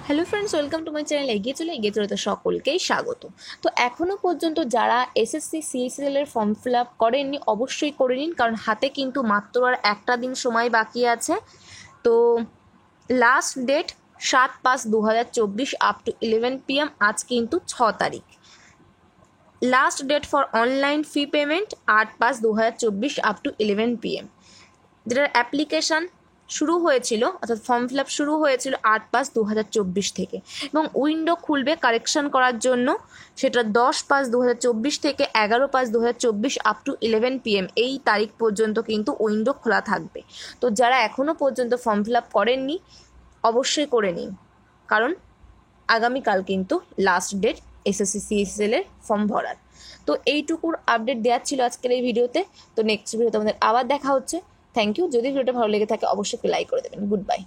Hello friends, welcome to my channel. এগিয়ে চলে তো সকলকেই স্বাগত। তো এখনও পর্যন্ত যারা এসএসসি সিএসএল এর ফর্ম ফিল আপ করেননি অবশ্যই করে নিন, কারণ হাতে কিন্তু মাত্র আর একটা দিন সময় বাকি আছে। তো last date 7/5/2024 up to 11 PM। আজ কিন্তু 6 তারিখ। Last date for online fee payment 8/5/2024 up to 11 PM। যেটার অ্যাপ্লিকেশান শুরু হয়েছিল, অর্থাৎ ফর্ম ফিল আপ শুরু হয়েছিল 8/5/2024 থেকে, এবং উইন্ডো খুলবে কারেকশন করার জন্য, সেটা 10/5/2024 থেকে 11/5/2024 আপ টু 11 PM এই তারিখ পর্যন্ত কিন্তু উইন্ডো খোলা থাকবে। তো যারা এখনও পর্যন্ত ফর্ম ফিল আপ করেননি অবশ্যই করে নিন, কারণ আগামীকাল কিন্তু লাস্ট ডেট এসএসসি সিএসএল এর ফর্ম ভরার। তো এইটুকুর আপডেট দেওয়ার ছিল আজকের এই ভিডিওতে। তো নেক্সট ভিডিওতে আমাদের আবার দেখা হচ্ছে। Thank you. যদি ভিডিওটা ভালো লেগে থাকে অবশ্যই লাইক করে দেবেন। Good by.